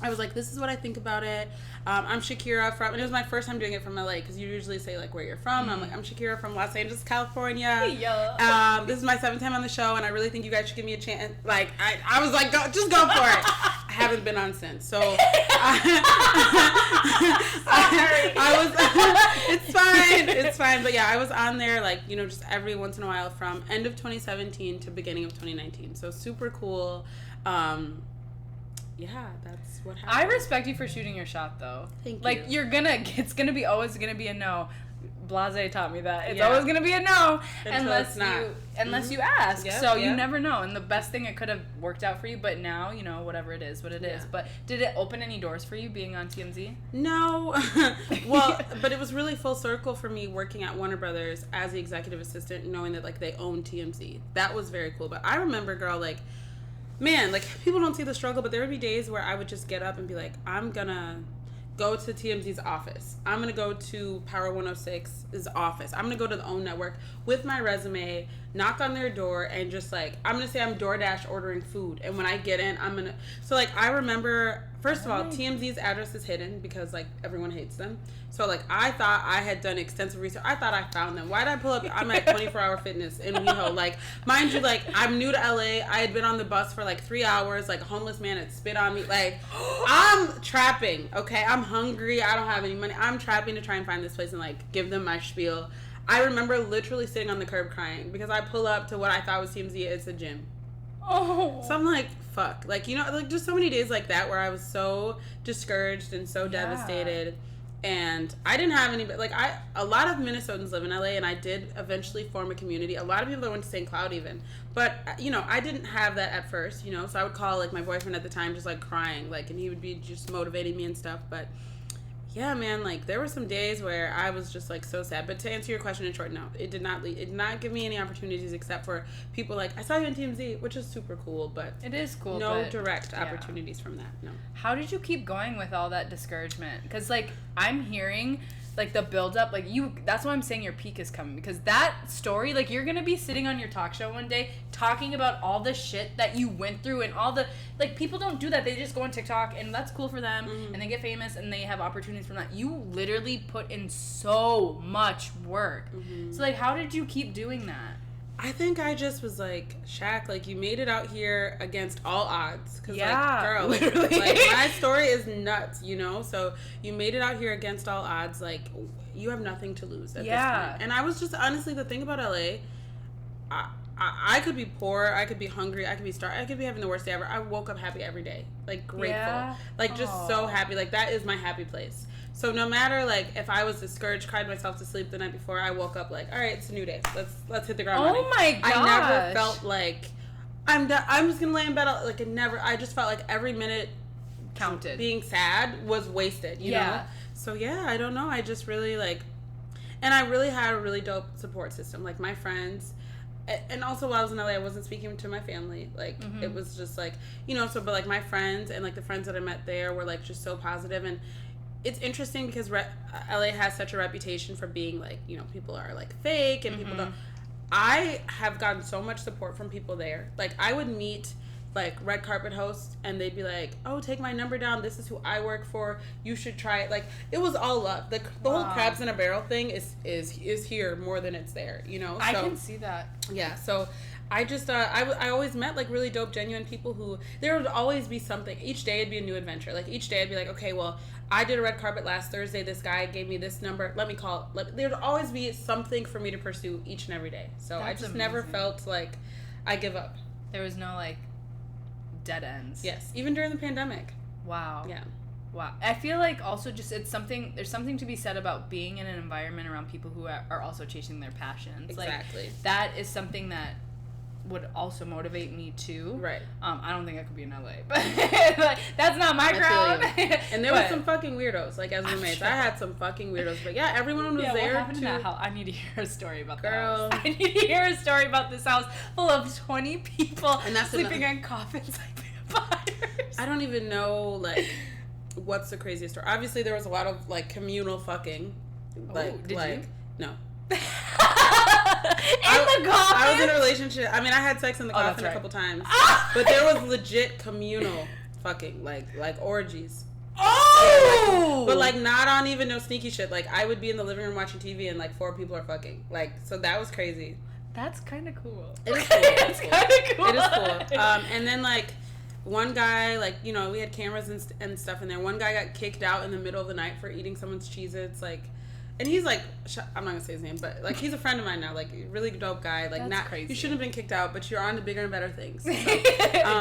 I was like, this is what I think about it. I'm Shakirah from, and it was my first time doing it from LA, because you usually say like where you're from. I'm like, I'm Shakirah from Los Angeles, California. This is my 7th time on the show, and I really think you guys should give me a chance. Like, I was like, just go for it. I haven't been on since, so I was. It's fine. But yeah, I was on there like, you know, just every once in a while from end of 2017 to beginning of 2019. So super cool. Yeah, that's what happened. I respect you for shooting your shot, though. Thank you. Like, it's gonna be always gonna be a no. Blase taught me that. It's always gonna be a no unless you ask. Yep, so you never know. And the best thing, it could have worked out for you, but now, you know, whatever it is, what it is. But did it open any doors for you being on TMZ? No. Well, but it was really full circle for me working at Warner Brothers as the executive assistant, knowing that like they own TMZ. That was very cool. But I remember, girl, like, man, like, people don't see the struggle, but there would be days where I would just get up and be like, I'm gonna go to TMZ's office. I'm gonna go to Power 106's office. I'm gonna go to the OWN Network with my resume, knock on their door, and just like, I'm gonna say I'm DoorDash ordering food. And when I get in, so like, I remember, first of all, TMZ's address is hidden because like everyone hates them. So like, I thought I had done extensive research. I thought I found them. Why did I pull up? I'm at 24-hour fitness in WeHo. Like, mind you, like, I'm new to LA. I had been on the bus for like 3 hours. Like, a homeless man had spit on me. Like, I'm trapping, okay? I'm hungry. I don't have any money. I'm trapping to try and find this place and like give them my spiel. I remember literally sitting on the curb crying because I pull up to what I thought was TMZ. It's a gym. Oh. So I'm like, fuck. Like, you know, like, just so many days like that where I was so discouraged and so devastated. And I didn't have any, like, a lot of Minnesotans live in LA, and I did eventually form a community. A lot of people that went to St. Cloud even. But, you know, I didn't have that at first, you know. So I would call, like, my boyfriend at the time just, like, crying, like, and he would be just motivating me and stuff. But, yeah, man, like, there were some days where I was just, like, so sad. But to answer your question in short, no, it did not give me any opportunities except for people like, I saw you on TMZ, which is super cool, but it is cool. No direct opportunities from that, no. How did you keep going with all that discouragement? Because, like, I'm hearing, like, the build-up, like, that's why I'm saying your peak is coming, because that story, like, you're gonna be sitting on your talk show one day talking about all the shit that you went through and all the, like, people don't do that. They just go on TikTok, and that's cool for them, and they get famous, and they have opportunities from that. You literally put in so much work. So, like, how did you keep doing that? I think I just was like, Shaq, like, you made it out here against all odds. Cause, Yeah, like, girl, literally. like, my story is nuts, you know? So you made it out here against all odds. Like, you have nothing to lose at this point. And I was just, honestly, the thing about LA, I could be poor, I could be hungry, I could be starved, I could be having the worst day ever. I woke up happy every day. Like, grateful. Yeah. Like, just so happy. Like, that is my happy place. So no matter, like, if I was discouraged, cried myself to sleep the night before, I woke up like, all right, it's a new day. Let's hit the ground running. Oh my gosh. I never felt like I'm just gonna lay in bed. Like, I just felt like every minute counted. Being sad was wasted. You know. So yeah, I don't know. I just really and I really had a really dope support system. Like, my friends. And also, while I was in LA, I wasn't speaking to my family. Like, it was just like, you know. So, but like, my friends and like the friends that I met there were like just so positive. And it's interesting because LA has such a reputation for being like, you know, people are like fake and people don't. I have gotten so much support from people there. Like, I would meet like red carpet hosts and they'd be like, oh, take my number down, this is who I work for, you should try it. Like, it was all love. The whole crabs in a barrel thing is here more than it's there, you know. So, I can see that. Yeah, so I just I always met like really dope, genuine people who, there would always be something. Each day it'd be a new adventure. Like, each day I'd be like, okay, well, I did a red carpet last Thursday, this guy gave me this number, let me call. There'd always be something for me to pursue each and every day. So I just never felt like I give up. There was no like dead ends. Yes, even during the pandemic. Wow. Yeah. Wow. I feel like also just there's something to be said about being in an environment around people who are also chasing their passions. Exactly. Like, that is something that would also motivate me too. Right. I don't think I could be in LA, but like, that's not my crowd. And there were some fucking weirdos, like, as roommates. Sure. I had some fucking weirdos, but yeah, everyone was there. What happened to that house? I need to hear a story about that Girl. house. I need to hear a story about this house full of 20 people and that's sleeping in coffins like vampires. I don't even know, like, what's the craziest story. Obviously, there was a lot of like communal fucking. Like, did you? No. The coffin? I was in a relationship. I mean, I had sex in the coffin a couple times, but there was legit communal fucking, like orgies. Oh! Yeah, but like not on even no sneaky shit. Like, I would be in the living room watching TV and like 4 people are fucking. Like, so that was crazy. That's kind of cool. It is cool. It's kind of cool. It is cool. And then like one guy, like, you know, we had cameras and stuff in there. One guy got kicked out in the middle of the night for eating someone's Cheez-Its, like. And he's like, I'm not gonna say his name, but like, he's a friend of mine now, like, really dope guy. Like, that's not crazy. You shouldn't have been kicked out, but you're on to bigger and better things. So,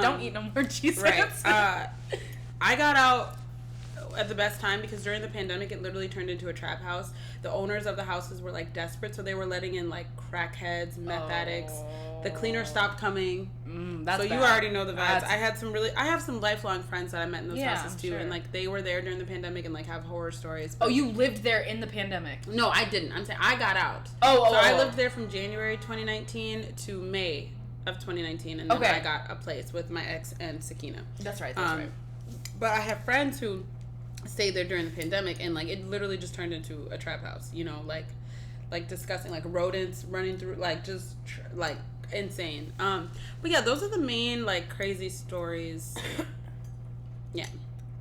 don't eat no more Cheez-Its. Right. I got out at the best time because during the pandemic, it literally turned into a trap house. The owners of the houses were like desperate, so they were letting in like crackheads, meth addicts. The cleaner stopped coming. That's so bad. You already know the vibes. I have some lifelong friends that I met in those houses too, sure. and like they were there during the pandemic and like have horror stories. Oh, you lived there in the pandemic? No, I didn't. I'm saying I got out. I lived there from January 2019 to May of 2019, and then I got a place with my ex and Shakirah. That's right. That's right. But I have friends who stayed there during the pandemic, and like it literally just turned into a trap house. You know, like disgusting, like rodents running through, like just like insane. But yeah, those are the main like crazy stories. Yeah.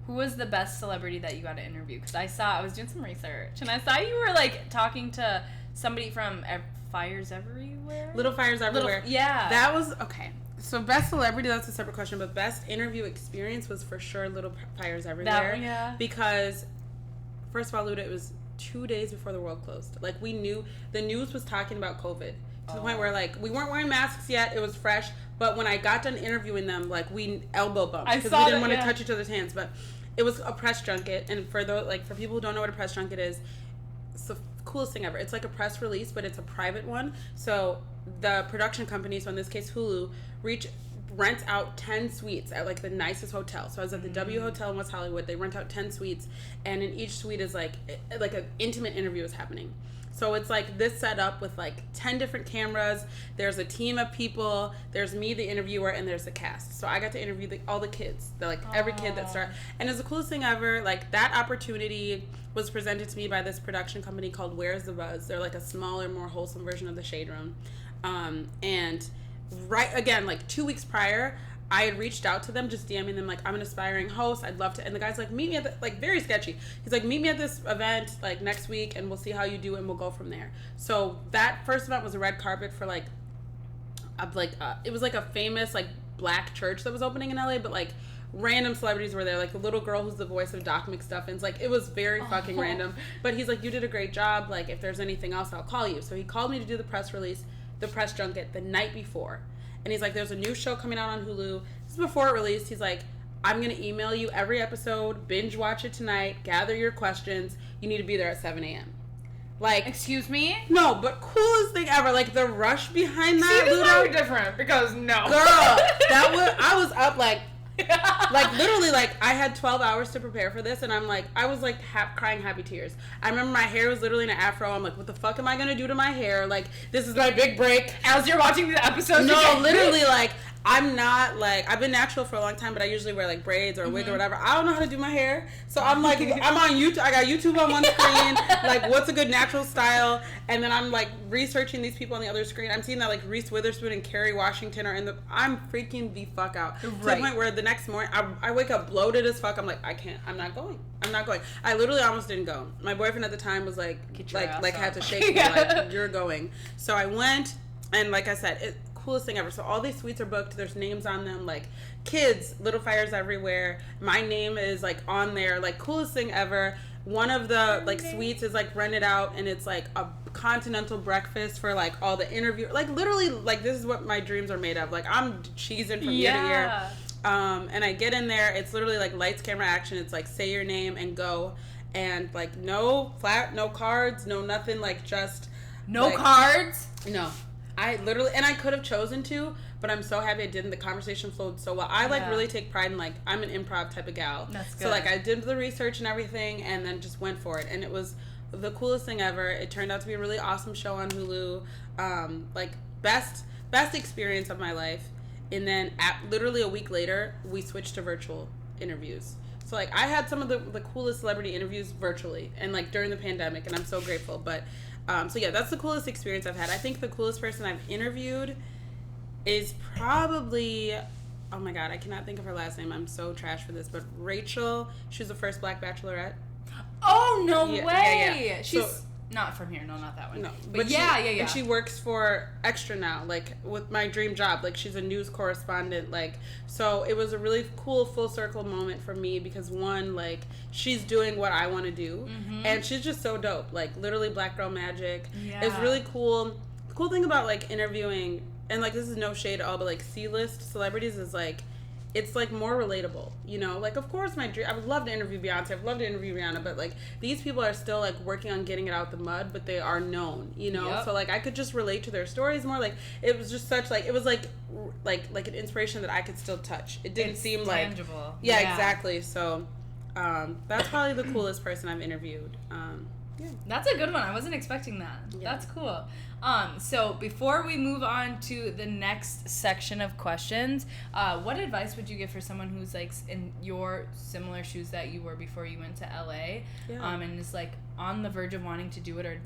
Who was the best celebrity that you got to interview? Because I was doing some research and I saw you were like talking to somebody from Fires Everywhere. Little Fires Everywhere. Yeah. That was okay. So best celebrity, that's a separate question, but best interview experience was for sure Little Fires Everywhere. That one, yeah. Because first of all, Luda, it was 2 days before the world closed. Like, we knew the news was talking about COVID to the point where like we weren't wearing masks yet. It was fresh, but when I got done interviewing them, like we elbow bumped because we didn't want to touch each other's hands. But it was a press junket, and for people who don't know what a press junket is, it's the coolest thing ever. It's like a press release, but it's a private one. So the production company, so in this case Hulu, rents out 10 suites at like the nicest hotel. So I was at the W Hotel in West Hollywood. They rent out 10 suites, and in each suite is like an intimate interview is happening. So it's like this setup with like 10 different cameras. There's a team of people. There's me, the interviewer, and there's the cast. So I got to interview all the kids. Every kid that started. And it's the coolest thing ever. Like, that opportunity was presented to me by this production company called Where's the Buzz. They're like a smaller, more wholesome version of the Shade Room. And again, like 2 weeks prior, I had reached out to them, just DMing them, like, I'm an aspiring host, I'd love to, and the guy's like, meet me at like, very sketchy. He's like, meet me at this event, like, next week, and we'll see how you do, and we'll go from there. So that first event was a red carpet for, like, it was like a famous like black church that was opening in LA, but like random celebrities were there, like the little girl who's the voice of Doc McStuffins. Like, it was very fucking random. But he's like, you did a great job. Like, if there's anything else, I'll call you. So he called me to do the press release, the press junket, the night before. And he's like, there's a new show coming out on Hulu. This is before it released. He's like, I'm going to email you every episode. Binge watch it tonight. Gather your questions. You need to be there at 7 a.m. Like, excuse me? No, but coolest thing ever. Like, the rush behind that. See, this is very different because no. Girl, I was up like literally, like, I had 12 hours to prepare for this, and I'm like, I was like crying happy tears. I remember my hair was literally in an afro. I'm like, what the fuck am I gonna do to my hair? Like, this is my big break. As you're watching the episode, no, literally, like, I'm not, like, I've been natural for a long time, but I usually wear, like, braids or a wig or whatever. I don't know how to do my hair. So I'm, like, I'm on YouTube. I got YouTube on one screen. Like, what's a good natural style? And then I'm, like, researching these people on the other screen. I'm seeing that, like, Reese Witherspoon and Kerry Washington are in the... I'm freaking the fuck out. Right. To the point where the next morning, I wake up bloated as fuck. I'm like, I can't. I'm not going. I literally almost didn't go. My boyfriend at the time was, like had to shake me. Like, you're going. So I went, and like I said, coolest thing ever. So all these suites are booked. There's names on them, like kids, little fires everywhere. My name is like on there. Like, coolest thing ever. One of the like suites is like rented out, and it's like a continental breakfast for like all the interview. Like, literally, like, this is what my dreams are made of. Like, I'm cheesing from year to year. And I get in there. It's literally like lights, camera, action. It's like, say your name and go. And like, no cards, no nothing. Like, just no cards. No. I literally, and I could have chosen to, but I'm so happy I didn't. The conversation flowed so well. I like really take pride in, like, I'm an improv type of gal. That's good. So like, I did the research and everything, and then just went for it, and it was the coolest thing ever. It turned out to be a really awesome show on Hulu. Like, best experience of my life. And then literally a week later, we switched to virtual interviews. So like, I had some of the coolest celebrity interviews virtually, and like during the pandemic, and I'm so grateful. But so yeah, that's the coolest experience I've had. I think the coolest person I've interviewed is probably, oh my god, I cannot think of her last name. I'm so trash for this, but Rachel. She was the first Black Bachelorette. Oh, no way! Yeah. She's not from here. No, not that one. No, but yeah. And she works for Extra now, like, with my dream job. Like, she's a news correspondent. Like, so it was a really cool full circle moment for me because, one, like, she's doing what I want to do, and she's just so dope. Like, literally Black Girl Magic. Yeah. It's really cool. The cool thing about, like, interviewing, and like, this is no shade at all, but like, C-list celebrities is like, it's like more relatable, you know? Like, of course, I would love to interview Beyonce, I'd love to interview Rihanna, but like, these people are still like working on getting it out the mud, but they are known, you know? Yep. So like, I could just relate to their stories more. Like, it was just such like, it was like an inspiration that I could still touch. It didn't seem like tangible. Yeah, exactly. So that's probably the coolest person I've interviewed. Yeah. That's a good one. I wasn't expecting that. Yeah. That's cool. So before we move on to the next section of questions, what advice would you give for someone who's like in your similar shoes that you were before you went to LA, and is like on the verge of wanting to do it or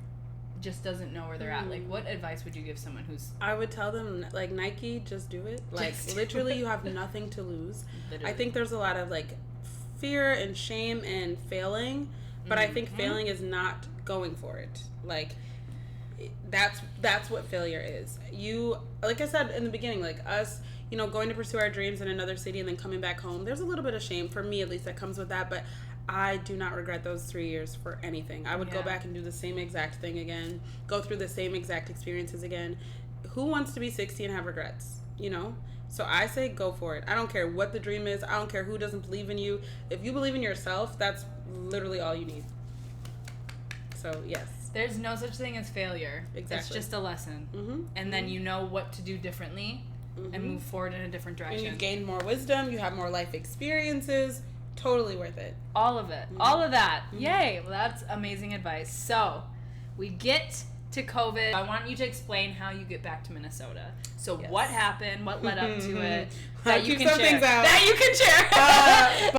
just doesn't know where they're at? Like, what advice would you give someone who's... I would tell them, like, Nike, just do it. Like, literally, you have nothing to lose. Literally. I think there's a lot of like fear and shame and failing, but I think failing is not going for it. Like, that's what failure is. You, like I said in the beginning, like us, you know, going to pursue our dreams in another city and then coming back home, there's a little bit of shame, for me at least, that comes with that, but I do not regret those 3 years for anything. I would go back and do the same exact thing again, go through the same exact experiences again. Who wants to be 60 and have regrets, you know? So I say go for it. I don't care what the dream is. I don't care who doesn't believe in you. If you believe in yourself, that's literally all you need. So, yes. There's no such thing as failure. Exactly. It's just a lesson. And then you know what to do differently and move forward in a different direction. And you gain more wisdom. You have more life experiences. Totally worth it. All of it. All of that. Yay. Well, that's amazing advice. So, we get to COVID. I want you to explain how you get back to Minnesota. So, what happened? What led up to it? That you can share. That you can share.